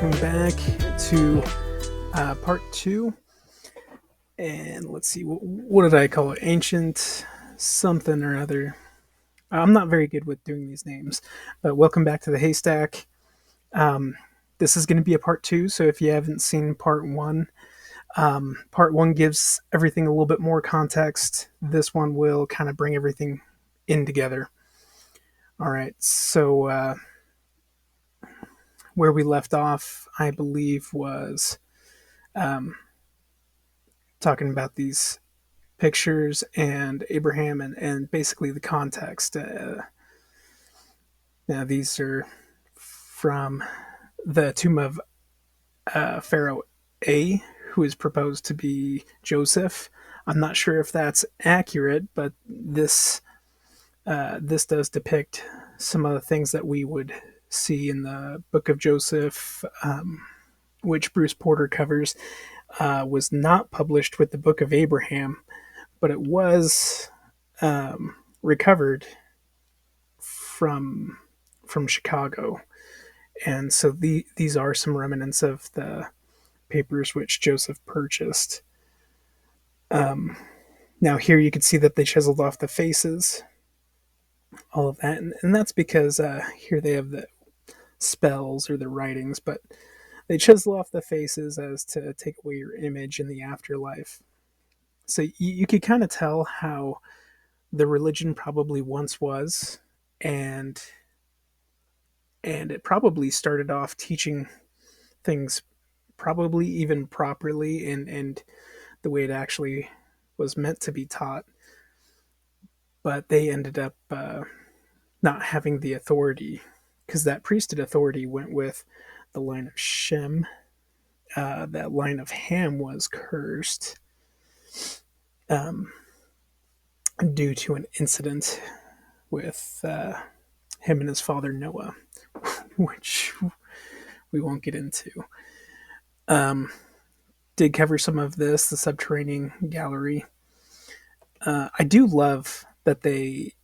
welcome back to part two. And let's see, what did I call it? Ancient something or other. I'm not very good with doing these names, but welcome back to the Haystack. Um, this is going to be a part two, so if you haven't seen part one gives everything a little bit more context. This one will kind of bring everything in together. All right, so where we left off, I believe, was um, talking about these pictures and Abraham and basically the context. Now, these are from the tomb of Pharaoh A, who is proposed to be Joseph. I'm not sure if that's accurate, but this does depict some of the things that we would see in the Book of Joseph, which Bruce Porter covers. Was not published with the Book of Abraham, but it was recovered from Chicago, and so these are some remnants of the papers which Joseph purchased. Now here you can see that they chiseled off the faces, all of that, and that's because here they have the spells or the writings, but they chisel off the faces as to take away your image in the afterlife. So you could kind of tell how the religion probably once was, and it probably started off teaching things probably even properly and the way it actually was meant to be taught, but they ended up not having the authority because that priesthood authority went with the line of Shem. That line of Ham was cursed um, due to an incident with him and his father Noah, which we won't get into. Um, did cover some of this, the subterranean gallery. I do love that they,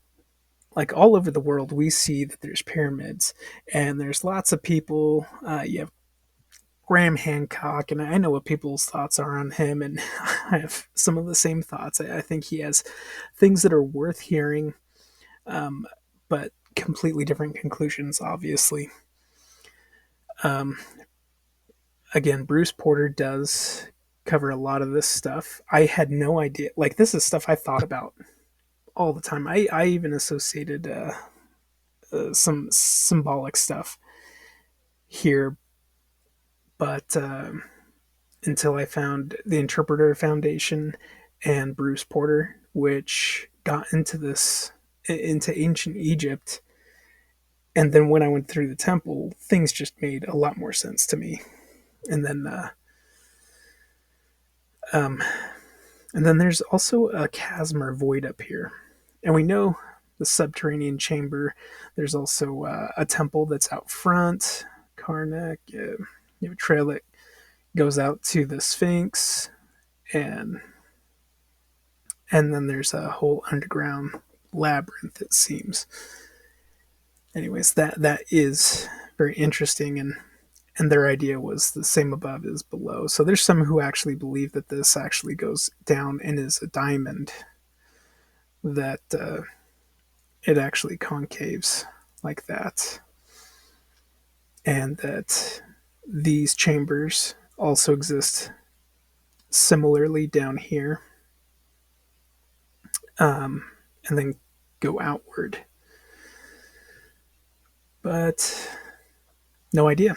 like all over the world, we see that there's pyramids and there's lots of people. You have Graham Hancock, and I know what people's thoughts are on him, and I have some of the same thoughts. I think he has things that are worth hearing, um, but completely different conclusions, obviously. Um, Again, Bruce Porter does cover a lot of this stuff. I had no idea. Like, this is stuff I thought about all the time. I even associated some symbolic stuff here, but until I found the Interpreter Foundation and Bruce Porter, which got into ancient Egypt. And then when I went through the temple, things just made a lot more sense to me. And then, um, and then there's also a chasm or void up here, and we know the subterranean chamber. There's also a temple that's out front, Karnak. You have a trail that goes out to the Sphinx, and then there's a whole underground labyrinth, it seems. Anyways, that is very interesting, and their idea was the same above is below. So there's some who actually believe that this actually goes down and is a diamond, that it actually concaves like that, and that these chambers also exist similarly down here, and then go outward. But no idea,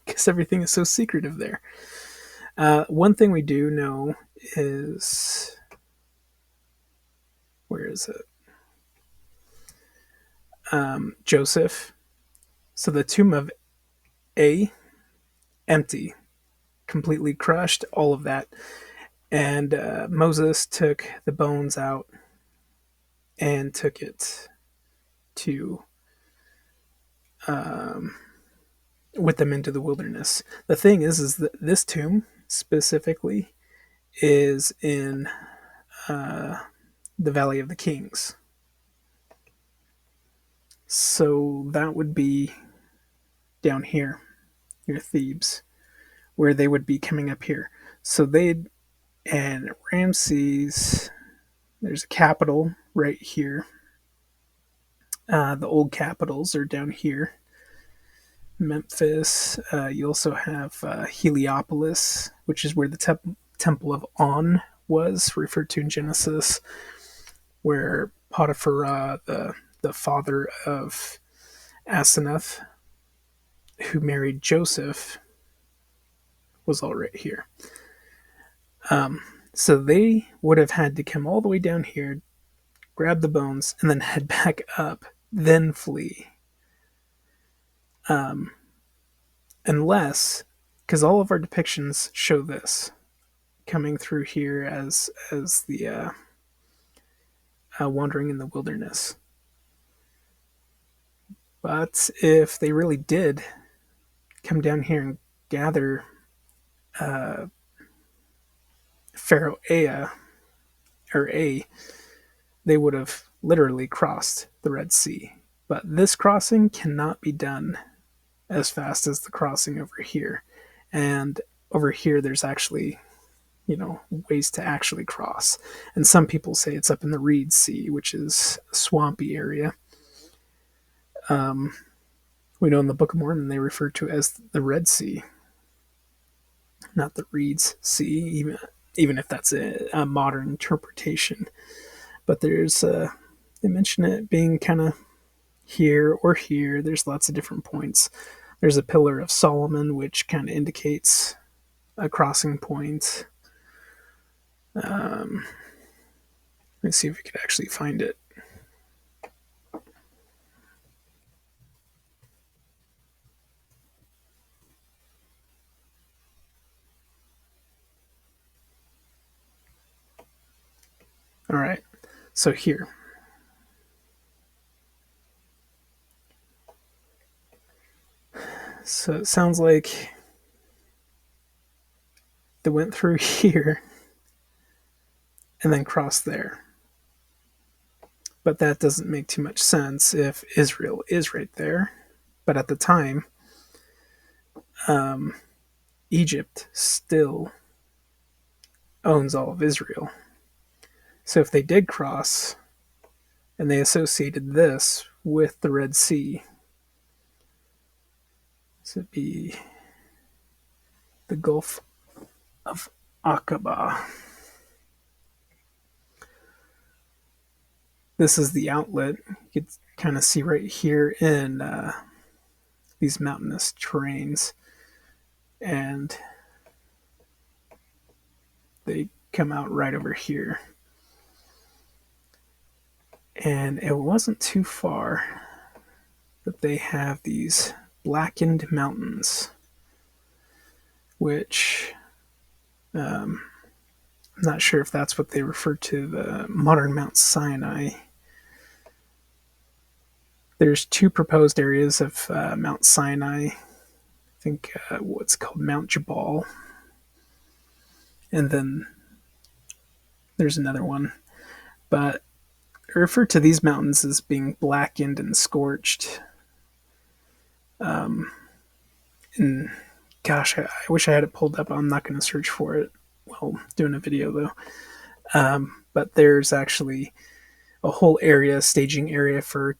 because everything is so secretive there. One thing we do know is, where is it? Joseph. So the tomb of A, empty, completely crushed, all of that. And Moses took the bones out and took it to with them into the wilderness. The thing is that this tomb specifically is in the Valley of the Kings. So that would be down here. near Thebes, where they would be coming up here. So they'd, and Ramses, there's a capital right here. The old capitals are down here. Memphis. You also have Heliopolis, which is where the Temple of On was, referred to in Genesis, where Potiphar, the father of Asenath, who married Joseph, was all right here. So they would have had to come all the way down here, grab the bones, and then head back up, then flee. Unless, because all of our depictions show this coming through here as the wandering in the wilderness. But if they really did come down here and gather Pharaoh Ea, or A, they would have literally crossed the Red Sea. But this crossing cannot be done as fast as the crossing over here. And over here, there's actually, ways to actually cross. And some people say it's up in the Reed Sea, which is a swampy area. We know in the Book of Mormon they refer to it as the Red Sea, not the Reed's Sea, even if that's a modern interpretation. But they mention it being kind of here or here. There's lots of different points. There's a Pillar of Solomon, which kind of indicates a crossing point. Let's see if we could actually find it. All right, so here. So it sounds like they went through here and then crossed there. But that doesn't make too much sense if Israel is right there. But at the time, Egypt still owns all of Israel. So if they did cross and they associated this with the Red Sea, this would be the Gulf of Aqaba. This is the outlet. You can kind of see right here in these mountainous terrains. And they come out right over here. And it wasn't too far that they have these blackened mountains, which I'm not sure if that's what they refer to the modern Mount Sinai. There's two proposed areas of Mount Sinai. I think what's called Mount Jabal, and then there's another one. But I refer to these mountains as being blackened and scorched. And gosh, I wish I had it pulled up. I'm not going to search for it while doing a video though. But there's actually a whole area, staging area for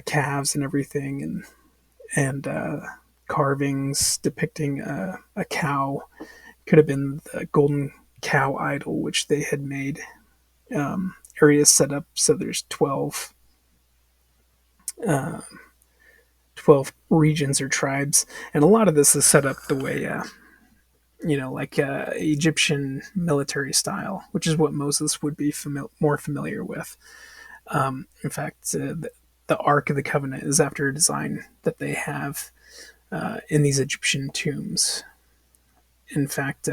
calves and everything, and carvings depicting a cow. Could have been the golden cow idol, which they had made. Areas set up so there's 12 regions or tribes, and a lot of this is set up the way like Egyptian military style, which is what Moses would be more familiar with. In fact, the Ark of the Covenant is after a design that they have in these Egyptian tombs. In fact,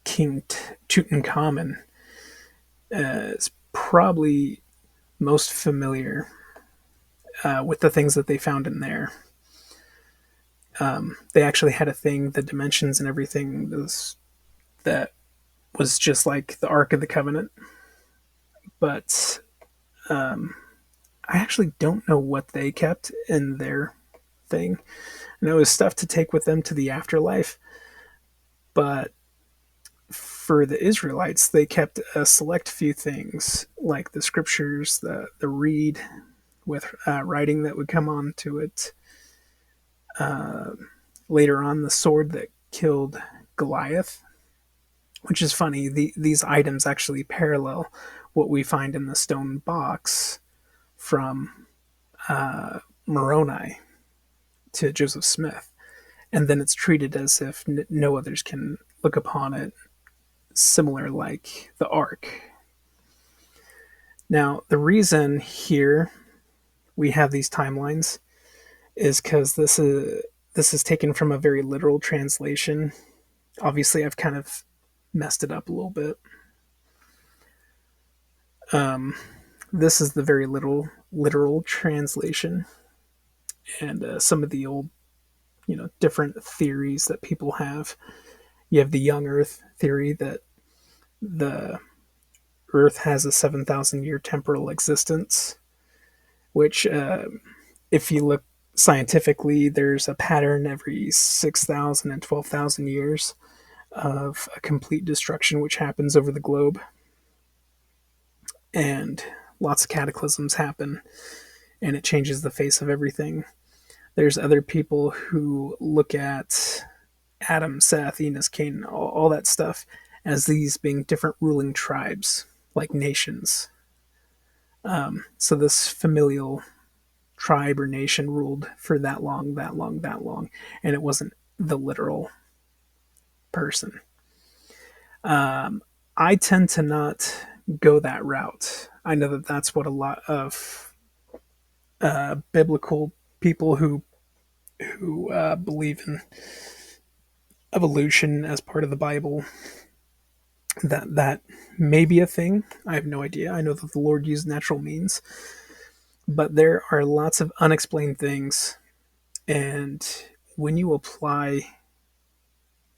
King Tutankhamun is probably most familiar with the things that they found in there. They actually had a thing, the dimensions and everything that was just like the Ark of the Covenant. But I actually don't know what they kept in their thing. And it was stuff to take with them to the afterlife. But for the Israelites, they kept a select few things, like the scriptures, the reed with writing that would come onto it. Later on, the sword that killed Goliath, which is funny. These items actually parallel what we find in the stone box from Moroni to Joseph Smith. And then it's treated as if no others can look upon it, similar like the Ark. Now, the reason here we have these timelines is because this is taken from a very literal translation. Obviously, I've kind of messed it up a little bit. This is the very literal translation, and some of the old, different theories that people have. You have the young Earth theory that the Earth has a 7,000 year temporal existence, which, if you look scientifically, there's a pattern every 6,000 and 12,000 years of a complete destruction which happens over the globe. And lots of cataclysms happen, and it changes the face of everything. There's other people who look at Adam, Seth, Enos, Cain, all that stuff as these being different ruling tribes, like nations. So this familial tribe or nation ruled for that long, that long, that long, and it wasn't the literal person. I tend to not go that route. I know that that's what a lot of biblical people who believe in evolution as part of the Bible, that may be a thing. I have no idea. I know that the Lord used natural means, but there are lots of unexplained things, and when you apply,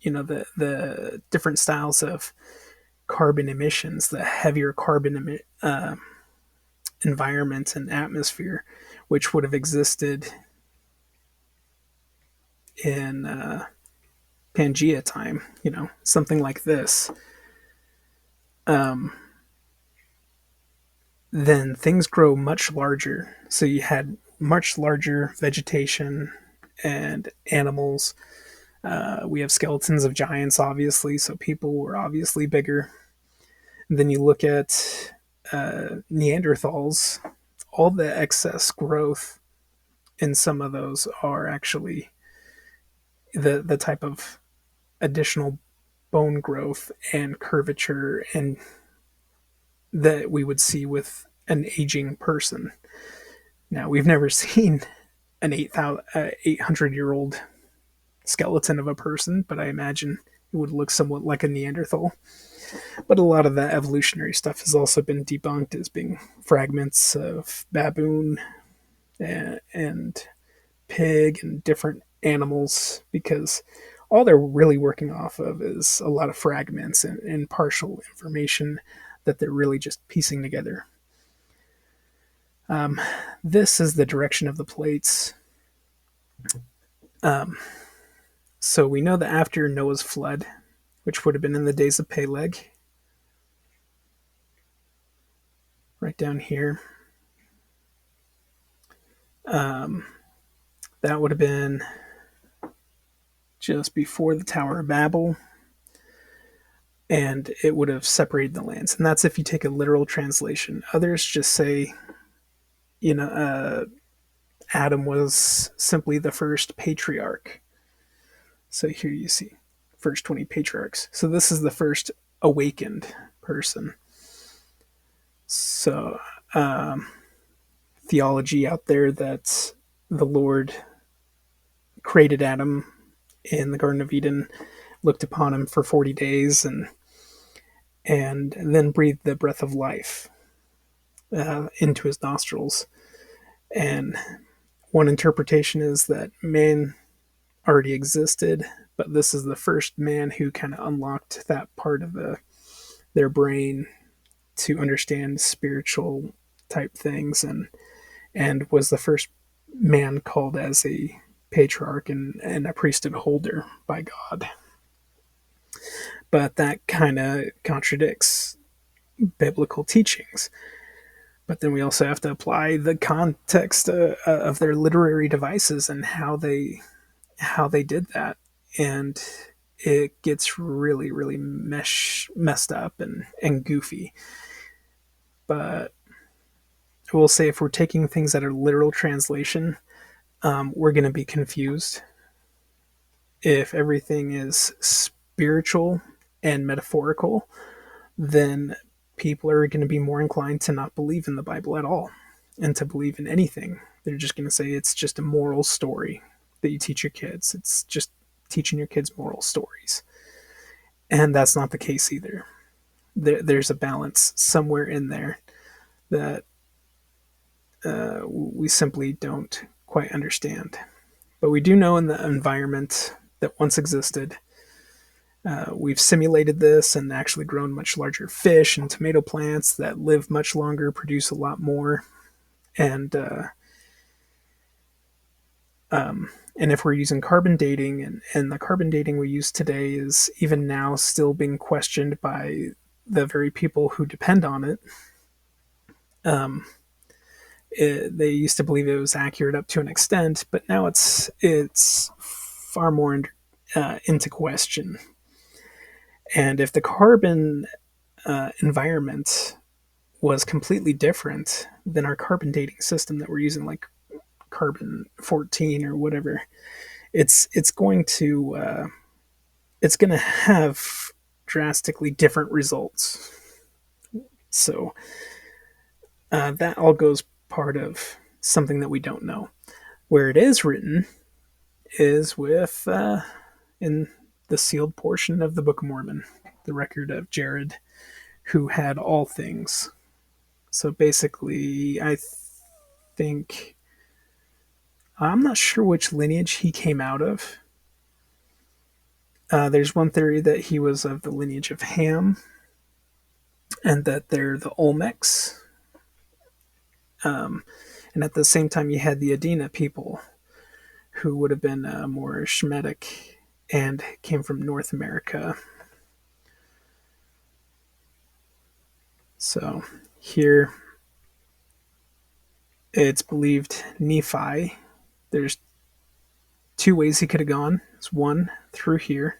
the different styles of carbon emissions, the heavier carbon environment and atmosphere, which would have existed in Pangea time, something like this, then things grow much larger. So you had much larger vegetation and animals. We have skeletons of giants, obviously, so people were obviously bigger. And then you look at Neanderthals, all the excess growth in some of those are actually the type of additional bone growth and curvature and that we would see with an aging person. Now, we've never seen an 800-year-old skeleton of a person, but I imagine it would look somewhat like a Neanderthal. But a lot of that evolutionary stuff has also been debunked as being fragments of baboon and pig and different animals, because all they're really working off of is a lot of fragments and partial information that they're really just piecing together. This is the direction of the plates. So we know that after Noah's flood, which would have been in the days of Peleg, right down here, that would have been just before the Tower of Babel, and it would have separated the lands. And that's if you take a literal translation. Others just say, Adam was simply the first patriarch. So here you see first 20 patriarchs. So this is the first awakened person. So theology out there that the Lord created Adam in the Garden of Eden, looked upon him for 40 days, and then breathed the breath of life into his nostrils. And one interpretation is that man already existed, but this is the first man who kind of unlocked that part of their brain to understand spiritual type things, and was the first man called as a patriarch and a priesthood holder by God. But that kind of contradicts biblical teachings. But then we also have to apply the context of their literary devices and how they did that, and it gets really really messed up and goofy. But I will say, if we're taking things that are literal translation, we're going to be confused. If everything is spiritual and metaphorical, then people are going to be more inclined to not believe in the Bible at all and to believe in anything. They're just going to say it's just a moral story that you teach your kids. It's just teaching your kids moral stories. And that's not the case either. There's a balance somewhere in there that we simply don't quite understand. But we do know in the environment that once existed, we've simulated this and actually grown much larger fish and tomato plants that live much longer, produce a lot more, and and if we're using carbon dating, and the carbon dating we use today is even now still being questioned by the very people who depend on it. They used to believe it was accurate up to an extent, but now it's far more into question. And if the carbon environment was completely different than our carbon dating system that we're using, like carbon 14 or whatever, it's going to have drastically different results. So that all goes part of something that we don't know. Where it is written is with in the sealed portion of the Book of Mormon, the record of Jared, who had all things. So basically, I think, I'm not sure which lineage he came out of. There's one theory that he was of the lineage of Ham, and that they're the Olmecs. And at the same time, you had the Adena people, who would have been more Shemitic and came from North America. So here, it's believed Nephi, there's two ways he could have gone. It's one through here,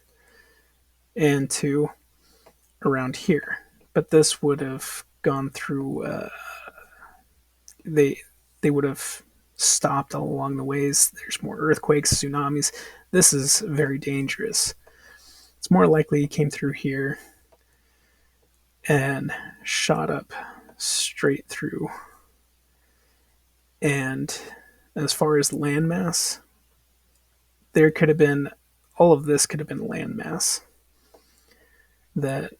and two around here. But this would have gone through. They would have stopped all along the ways. There's more earthquakes, tsunamis. This is very dangerous. It's more likely he came through here and shot up straight through. And as far as landmass, there could have been, all of this could have been landmass that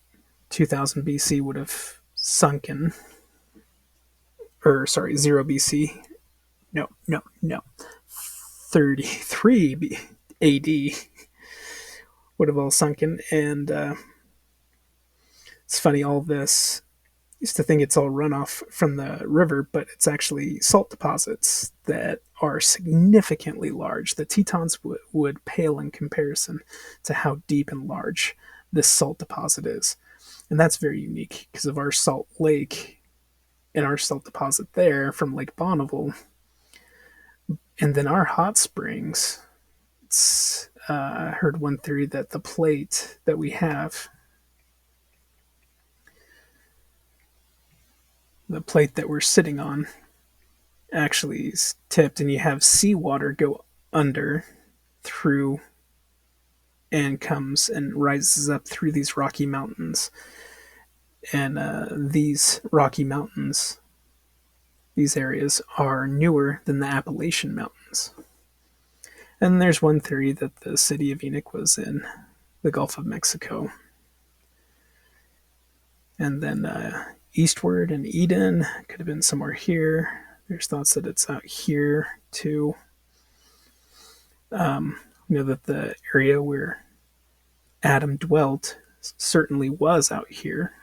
2000 BC would have sunken, or sorry, 0 BC. No. 33 AD would have all sunken. And it's funny, all this, used to think it's all runoff from the river, but it's actually salt deposits that are significantly large. The Tetons would pale in comparison to how deep and large this salt deposit is. And that's very unique because of our salt lake and our salt deposit there from Lake Bonneville. And then our hot springs. I heard one theory that the plate that we have, the plate that we're sitting on, actually is tipped, and you have seawater go under through and comes and rises up through these Rocky Mountains. And these Rocky Mountains, these areas, are newer than the Appalachian Mountains. And there's one theory that the city of Enoch was in the Gulf of Mexico. And then eastward in Eden could have been somewhere here. There's thoughts that it's out here too. That the area where Adam dwelt certainly was out here.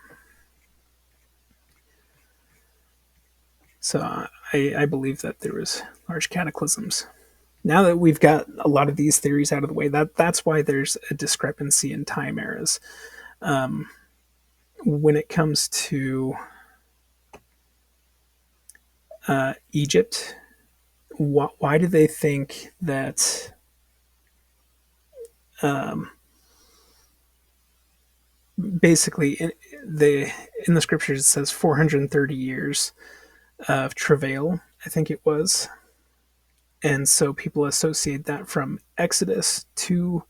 So I believe that there was large cataclysms Now that we've got a lot of these theories out of the way, that's why there's a discrepancy in time eras. Um, when it comes to Egypt, why do they think that um, basically in the scriptures it says 430 years of travail, I think it was, and so people associate that from Exodus to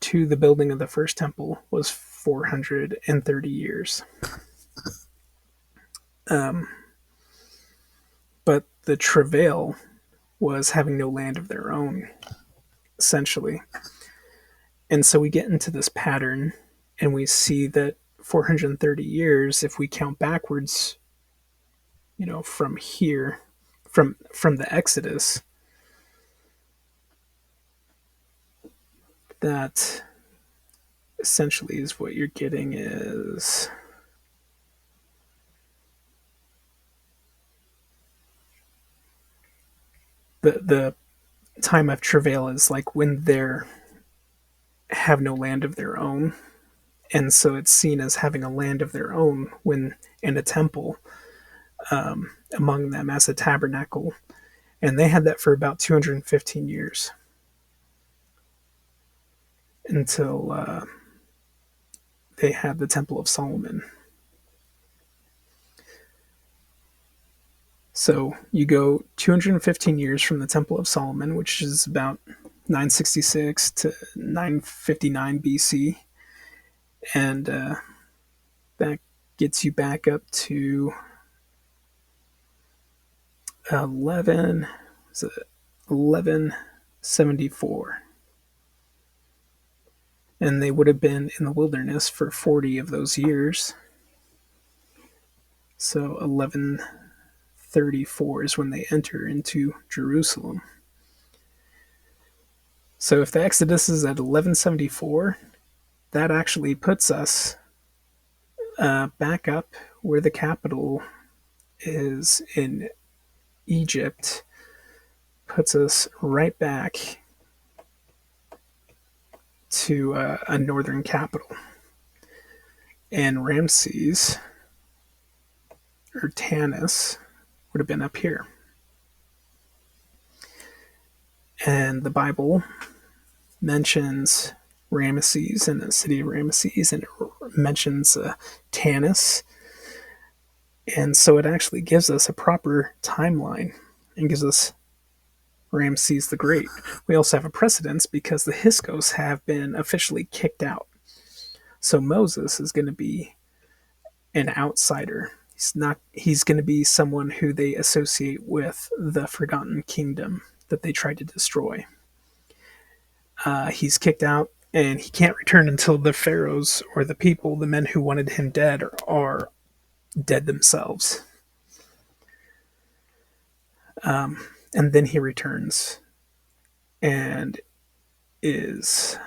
the building of the first temple was 430 years. Um, but the travail was having no land of their own, essentially. And so we get into this pattern and we see that 430 years, if we count backwards, from here, from the Exodus, that essentially is what you're getting is the time of travail is like when they're have no land of their own, and so it's seen as having a land of their own when in a temple, among them as a tabernacle, and they had that for about 215 years until they had the Temple of Solomon. So you go 215 years from the Temple of Solomon, which is about 966 to 959 BC, and that gets you back up to 11 was it 1174, and they would have been in the wilderness for 40 of those years. So 1134 is when they enter into Jerusalem. So if the Exodus is at 1174, that actually puts us back up where the capital is in Egypt, puts us right back to a northern capital. And Ramses, or Tanis, would have been up here. And the Bible mentions Ramesses and the city of Ramesses, and it mentions Tanis. And so it actually gives us a proper timeline and gives us Ramses the Great. We also have a precedence because the Hyksos have been officially kicked out. So Moses is going to be an outsider. He's going to be someone who they associate with the Forgotten Kingdom that they tried to destroy. He's kicked out and he can't return until the pharaohs or the people, the men who wanted him dead, are dead themselves. And then he returns and is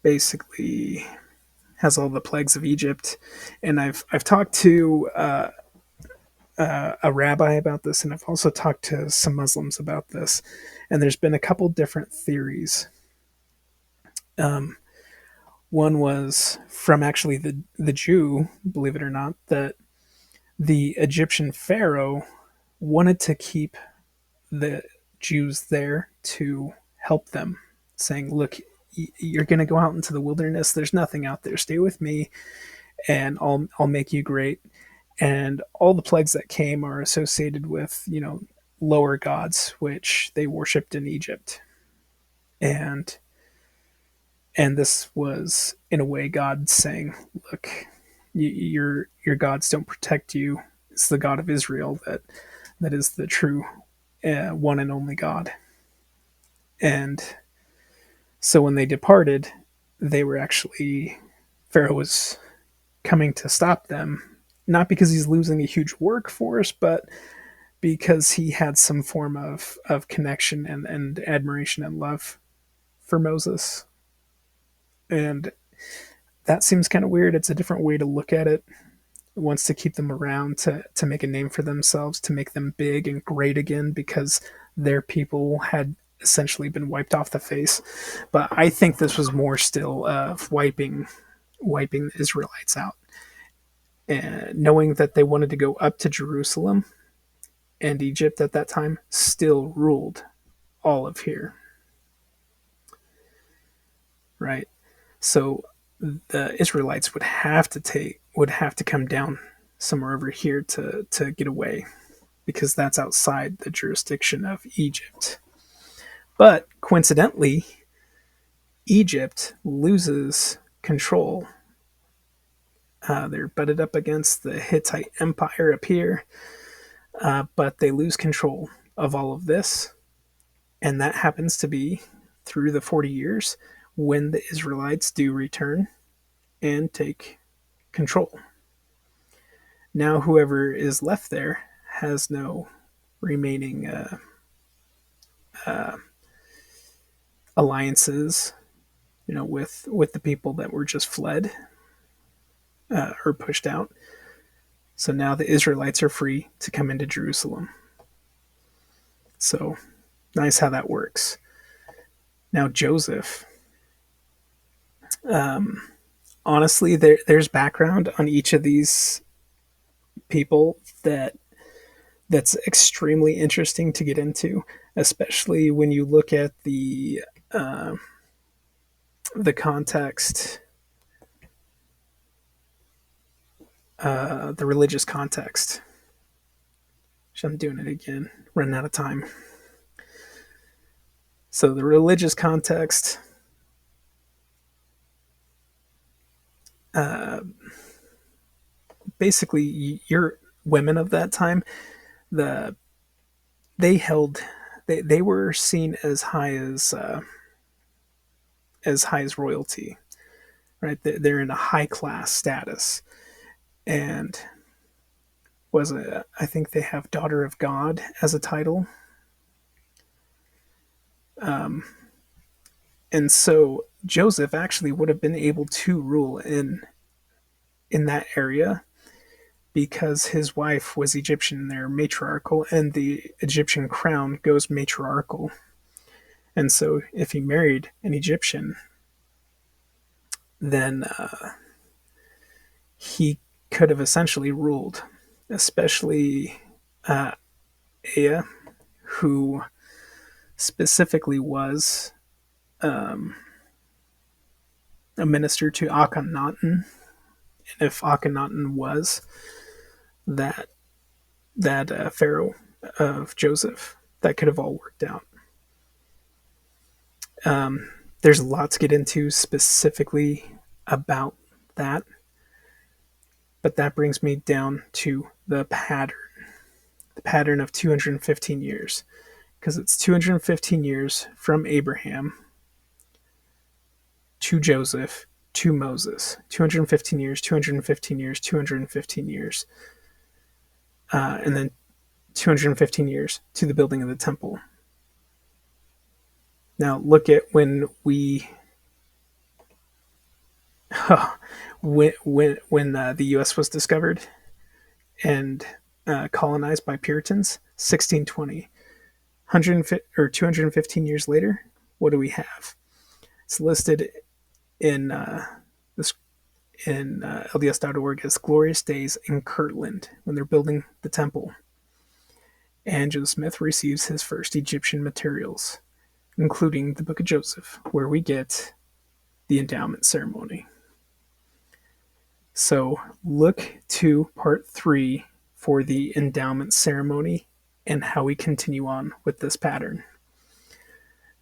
basically has all the plagues of Egypt. And I've talked to a rabbi about this, and I've also talked to some Muslims about this. And there's been a couple different theories. One was from actually the Jew, believe it or not, that the Egyptian pharaoh wanted to keep the Jews there to help them, saying, "Look, you're going to go out into the wilderness. There's nothing out there. Stay with me, and I'll make you great." And all the plagues that came are associated with lower gods which they worshipped in Egypt, and this was in a way God saying, "Look, your gods don't protect you. It's the God of Israel that is the true one and only God." And so when they departed, they were actually Pharaoh was coming to stop them, not because he's losing a huge workforce, but because he had some form of connection and admiration and love for Moses. And that seems kind of weird. It's a different way to look at it. wants to keep them around to make a name for themselves, to make them big and great again, because their people had essentially been wiped off the face. But I think this was more still of wiping the Israelites out, and knowing that they wanted to go up to Jerusalem, and Egypt at that time still ruled all of here, right? So the Israelites would have to come down somewhere over here to get away, because that's outside the jurisdiction of Egypt. But coincidentally, Egypt loses control. They're butted up against the Hittite Empire up here, but they lose control of all of this, and that happens to be through the 40 years when the Israelites do return and take control. Now, whoever is left there has no remaining alliances, with the people that were just fled or pushed out. So now the Israelites are free to come into Jerusalem. So nice how that works. Now Joseph. Honestly, there's background on each of these people that's extremely interesting to get into, especially when you look at the context, the religious context. I'm doing it again, running out of time. So the religious context, basically, your women of that time, the they held they were seen as high as royalty, right? They're in a high class status, and I think they have daughter of God as a title. And so Joseph actually would have been able to rule in that area, because his wife was Egyptian. They're matriarchal, and the Egyptian crown goes matriarchal. And so if he married an Egyptian, then he could have essentially ruled, especially Ea, who specifically was a minister to Akhenaten. And if Akhenaten was that pharaoh of Joseph, that could have all worked out. There's a lot to get into specifically about that, but that brings me down to the pattern of 215 years, because it's 215 years from Abraham to Joseph to Moses. 215 years, 215 years, 215 years, and then 215 years to the building of the temple. Now look at when the U.S. was discovered and colonized by Puritans, 1620. 215 years later, what do we have? It's listed in LDS.org as glorious days in Kirtland, when they're building the temple. And Joseph Smith receives his first Egyptian materials, including the Book of Joseph, where we get the endowment ceremony. So look to part 3 for the endowment ceremony and how we continue on with this pattern.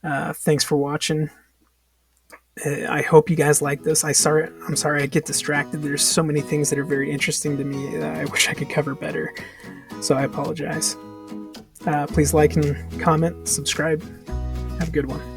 Thanks for watching. I hope you guys like this. I'm sorry I get distracted. There's so many things that are very interesting to me that I wish I could cover better. So I apologize. Please like and comment, subscribe. Have a good one.